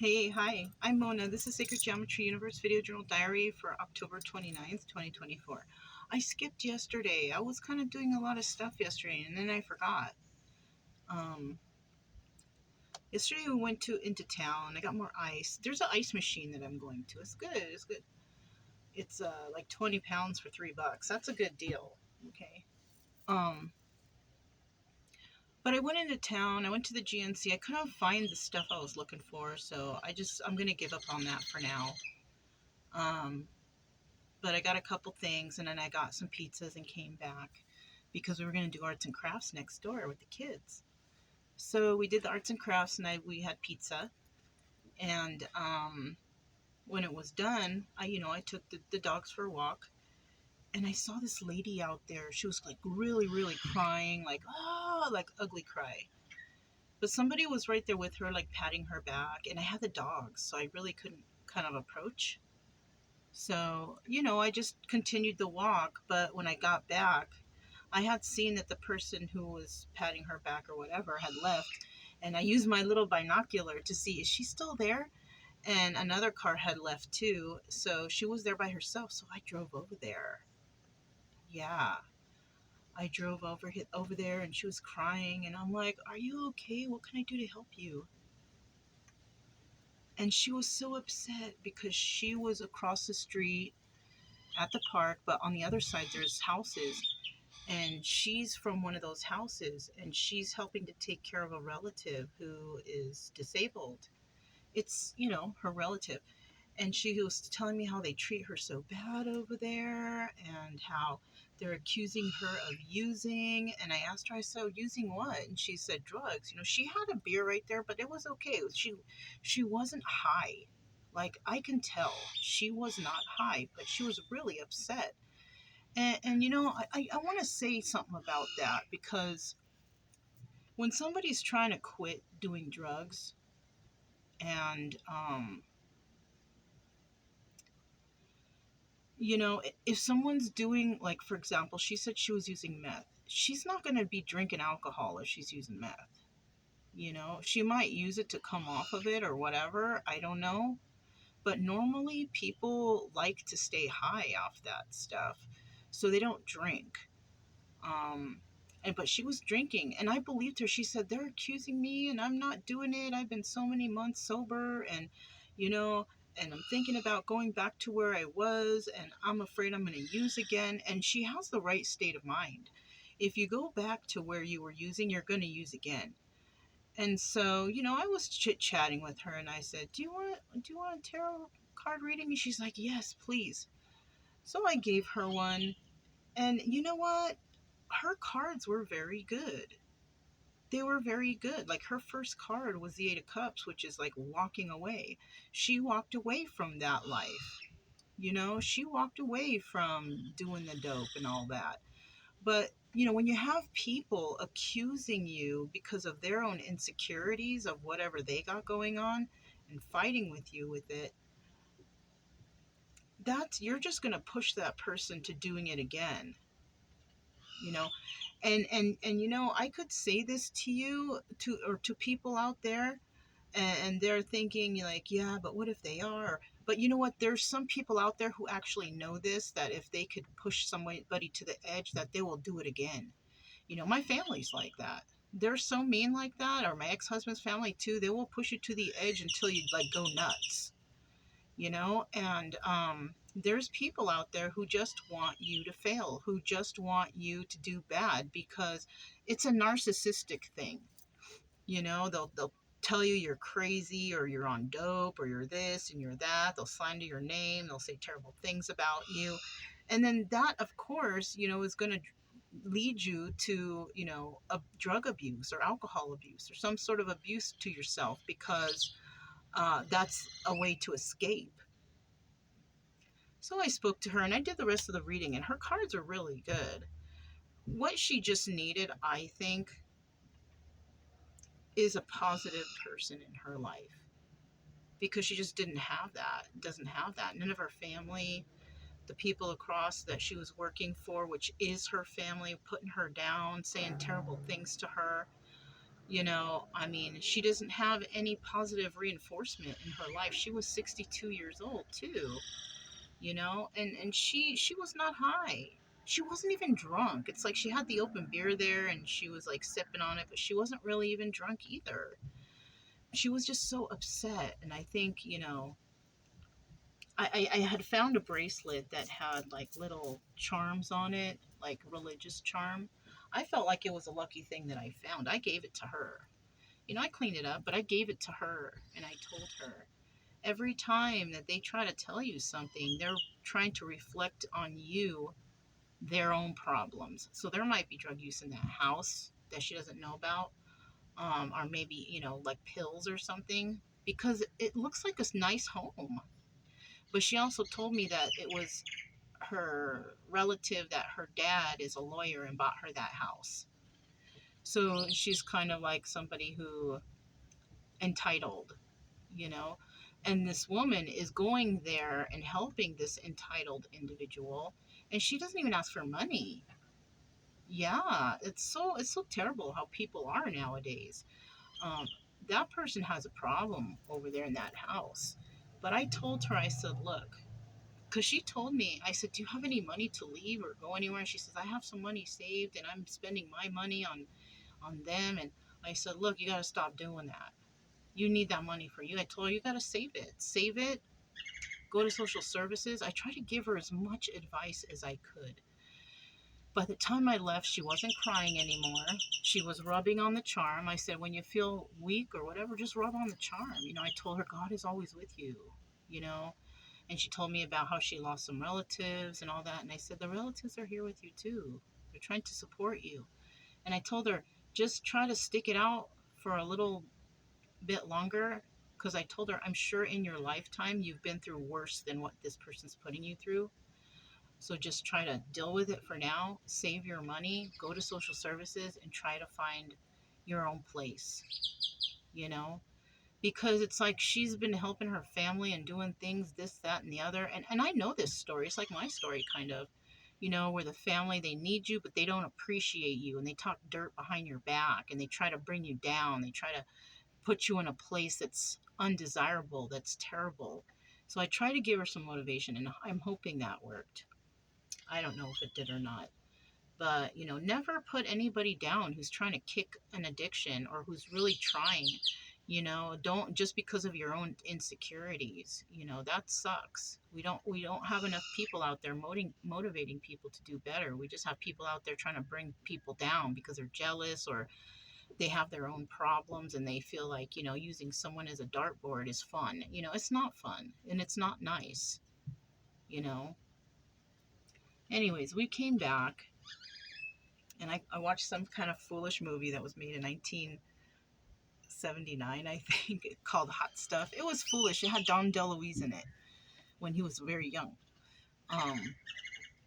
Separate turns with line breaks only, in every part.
Hey, hi, I'm Mona. This is Sacred Geometry Universe Video Journal Diary for October 29th, 2024. I skipped yesterday. I was kind of doing a lot of stuff yesterday and then I forgot. Um, Yesterday we went into town. I got more ice. There's an ice machine that I'm going to. It's good. It's good. It's like 20 pounds for $3. That's a good deal. Okay. Um, but I went into town. I went to the GNC. I couldn't find the stuff I was looking for, so I'm going to give up on that for now. Um, but I got a couple things, and then I got some pizzas and came back because we were going to do arts and crafts next door with the kids. So we did the arts and crafts, and we had pizza. And when it was done, I took the dogs for a walk, and I saw this lady out there. She was like really, really crying, like like ugly cry. But somebody was right there with her, like patting her back, and I had the dogs, so I really couldn't kind of approach. So, I just continued the walk, but when I got back, I had seen that the person who was patting her back or whatever had left, and I used my little binocular to see, is she still there? And another car had left too, so she was there by herself, so I drove over there. Yeah, I drove over there, and she was crying, and I'm like, "Are you okay? What can I do to help you?" And she was so upset because she was across the street at the park, but on the other side there's houses, and she's from one of those houses, and she's helping to take care of a relative who is disabled. It's, her relative. And she was telling me how they treat her so bad over there and how they're accusing her of using. And I asked her, I said, using what? And she said drugs. She had a beer right there, but it was okay. She wasn't high. Like, I can tell she was not high, but she was really upset. And I want to say something about that, because when somebody's trying to quit doing drugs, and if someone's doing, like, for example, she said she was using meth, she's not going to be drinking alcohol if she's using meth. She might use it to come off of it or whatever, I don't know, but normally people like to stay high off that stuff, so they don't drink. But she was drinking, and I believed her. She said, they're accusing me and I'm not doing it. I've been so many months sober, and you know and I'm thinking about going back to where I was, and I'm afraid I'm going to use again. And she has the right state of mind. If you go back to where you were using, you're going to use again. And so, I was chit-chatting with her, and I said, do you want a tarot card reading? And she's like, yes, please. So I gave her one, and you know what? Her cards were very good. They were very good. Like, her first card was the Eight of Cups, which is like walking away. She walked away from that life. She walked away from doing the dope and all that. But, when you have people accusing you because of their own insecurities of whatever they got going on and fighting with you with it, you're just going to push that person to doing it again. you know and I could say this to you, to people out there, and they're thinking like, yeah, but what if they are? But you know what, there's some people out there who actually know this, that if they could push somebody to the edge, that they will do it again. My family's like that. They're so mean like that, or my ex-husband's family too. They will push you to the edge until you like go nuts. And there's people out there who just want you to fail, who just want you to do bad, because it's a narcissistic thing. They'll tell you you're crazy, or you're on dope, or you're this and you're that. They'll slander your name, they'll say terrible things about you, and then that, of course, is going to lead you to a drug abuse or alcohol abuse or some sort of abuse to yourself, because that's a way to escape. So I spoke to her, and I did the rest of the reading, and her cards are really good. What she just needed, I think, is a positive person in her life, because she just doesn't have that. None of her family, the people across that she was working for, which is her family, putting her down, saying terrible things to her. I mean, she doesn't have any positive reinforcement in her life. She was 62 years old too, and she was not high. She wasn't even drunk. It's like she had the open beer there and she was like sipping on it, but she wasn't really even drunk either. She was just so upset. And I think, I had found a bracelet that had like little charms on it, like religious charm. I felt like it was a lucky thing that I found. I gave it to her. I cleaned it up, but I gave it to her and I told her every time that they try to tell you something, they're trying to reflect on you their own problems. So there might be drug use in that house that she doesn't know about, or maybe, like pills or something, because it looks like a nice home. But she also told me that it was her relative, that her dad is a lawyer and bought her that house. So she's kind of like somebody who entitled, you know. And this woman is going there and helping this entitled individual, and she doesn't even ask for money. Yeah, it's so terrible how people are nowadays. Um, that person has a problem over there in that house. But I told her, I said, look, because she told me, I said, do you have any money to leave or go anywhere? And she says, I have some money saved and I'm spending my money on them. And I said, look, you got to stop doing that. You need that money for you. I told her, you got to save it. Save it. Go to social services. I tried to give her as much advice as I could. By the time I left, she wasn't crying anymore. She was rubbing on the charm. I said, when you feel weak or whatever, just rub on the charm. I told her, God is always with you, you know. And she told me about how she lost some relatives and all that. And I said, the relatives are here with you too. They're trying to support you. And I told her, just try to stick it out for a little bit longer. Because I told her, I'm sure in your lifetime you've been through worse than what this person's putting you through. So just try to deal with it for now, save your money, go to social services, and try to find your own place, you know? Because it's like she's been helping her family and doing things, this, that, and the other. And I know this story. It's like my story, kind of, where the family, they need you, but they don't appreciate you. And they talk dirt behind your back and they try to bring you down. They try to put you in a place that's undesirable, that's terrible. So I try to give her some motivation and I'm hoping that worked. I don't know if it did or not. But, never put anybody down who's trying to kick an addiction or who's really trying. Don't just because of your own insecurities. That sucks. We don't have enough people out there motivating people to do better. We just have people out there trying to bring people down because they're jealous or they have their own problems and they feel like, using someone as a dartboard is fun. It's not fun and it's not nice, you know. Anyways, we came back and I watched some kind of foolish movie that was made in 1979, I think, called Hot Stuff. It was foolish. It had Dom DeLuise in it when he was very young. Um,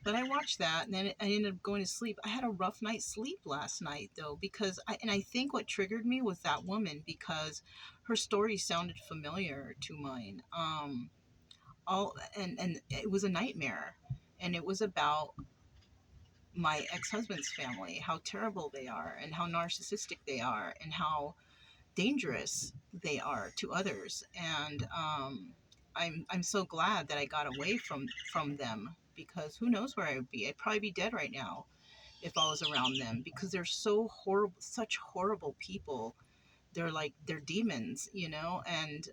but I watched that and then I ended up going to sleep. I had a rough night's sleep last night though because I think what triggered me was that woman because her story sounded familiar to mine. All and it was a nightmare, and it was about my ex-husband's family, how terrible they are and how narcissistic they are and how dangerous they are to others. And I'm so glad that I got away from them because who knows where I would be. I'd probably be dead right now if I was around them because they're so horrible, such horrible people. They're demons, and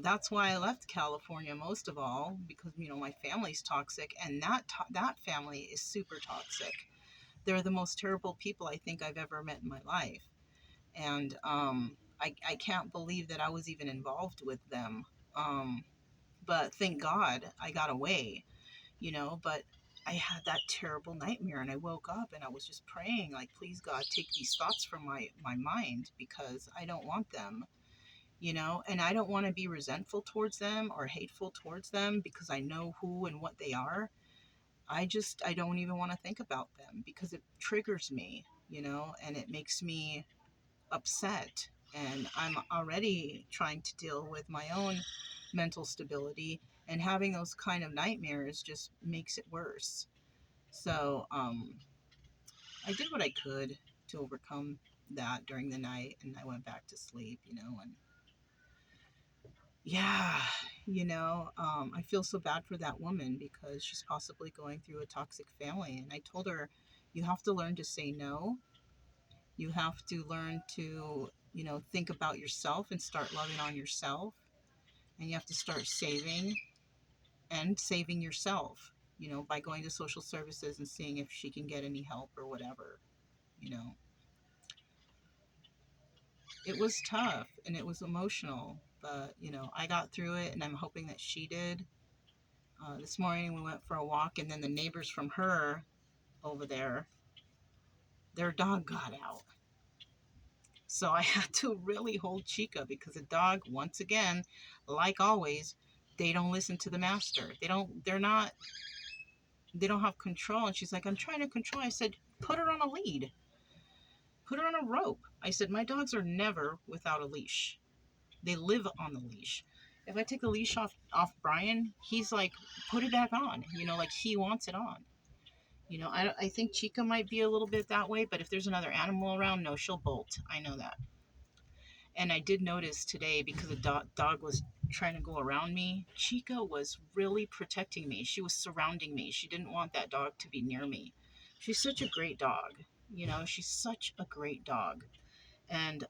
that's why I left California most of all because my family's toxic and that family is super toxic. They're the most terrible people I think I've ever met in my life. And I can't believe that I was even involved with them. Um, but thank God I got away, but I had that terrible nightmare and I woke up and I was just praying, like, please God, take these thoughts from my mind because I don't want them, and I don't want to be resentful towards them or hateful towards them because I know who and what they are. I don't even want to think about them because it triggers me, and it makes me upset. And I'm already trying to deal with my own mental stability, and having those kind of nightmares just makes it worse. So I did what I could to overcome that during the night, and I went back to sleep, and yeah, I feel so bad for that woman because she's possibly going through a toxic family. And I told her, you have to learn to say no. You have to learn to, think about yourself and start loving on yourself. And you have to start saving and saving yourself, by going to social services and seeing if she can get any help or whatever, you know. It was tough and it was emotional, but, I got through it and I'm hoping that she did. This morning we went for a walk, and then the neighbors from her over there, their dog got out. So I had to really hold Chica because the dog, once again, like always, they don't listen to the master. They don't have control. And she's like, I'm trying to control. I said, put her on a lead, put her on a rope. I said, my dogs are never without a leash. They live on the leash. If I take the leash off Brian, he's like, put it back on, like he wants it on. I think Chica might be a little bit that way, but if there's another animal around, no, she'll bolt. I know that. And I did notice today, because the dog was trying to go around me, Chica was really protecting me. She was surrounding me. She didn't want that dog to be near me. She's such a great dog. She's such a great dog. And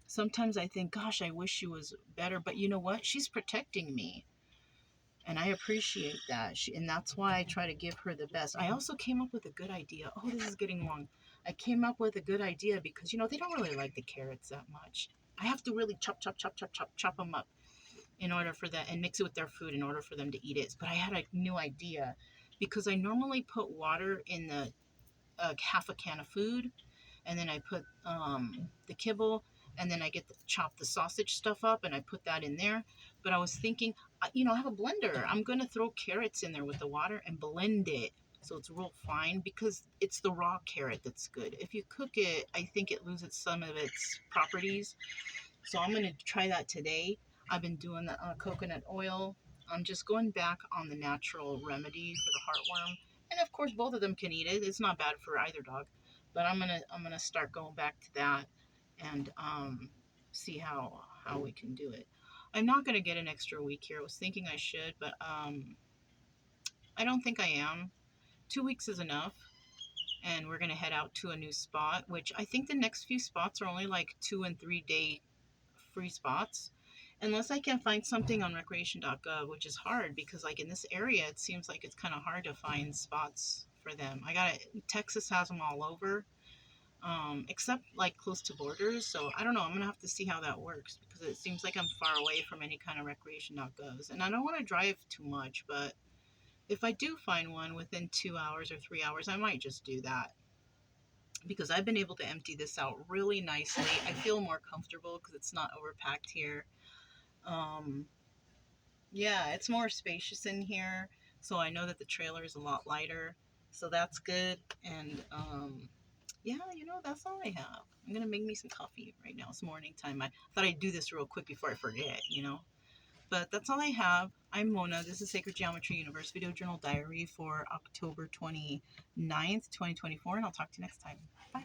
sometimes I think, gosh, I wish she was better. But you know what? She's protecting me. And I appreciate that. And that's why I try to give her the best. I also came up with a good idea. Oh, this is getting long. I came up with a good idea because, they don't really like the carrots that much. I have to really chop, chop, chop, chop, chop, chop them up in order for that, and mix it with their food in order for them to eat it. But I had a new idea because I normally put water in the half a can of food, and then I put the kibble, and then I chop the sausage stuff up, and I put that in there. But I was thinking, I have a blender. I'm going to throw carrots in there with the water and blend it so it's real fine, because it's the raw carrot that's good. If you cook it, I think it loses some of its properties. So I'm going to try that today. I've been doing the coconut oil. I'm just going back on the natural remedy for the heartworm. And of course, both of them can eat it. It's not bad for either dog. But I'm gonna start going back to that, and see how we can do it. I'm not gonna get an extra week here. I was thinking I should, but I don't think I am. 2 weeks is enough, and we're gonna head out to a new spot, which I think the next few spots are only like 2 and 3 day free spots, unless I can find something on recreation.gov, which is hard because, like, in this area, it seems like it's kind of hard to find spots for them. Texas has them all over, except like close to borders. So I don't know. I'm gonna have to see how that works because it seems like I'm far away from any kind of recreation.govs, and I don't want to drive too much. But if I do find one within 2 hours or 3 hours, I might just do that, because I've been able to empty this out really nicely. I feel more comfortable because it's not overpacked here. Um, yeah, it's more spacious in here, so I know that the trailer is a lot lighter, so that's good. And yeah, that's all I have. I'm gonna make me some coffee right now. It's morning time. I thought I'd do this real quick before I forget. But that's all I have. I'm Mona. This is Sacred Geometry Universe Video Journal Diary for October 29th, 2024, and I'll talk to you next time. Bye.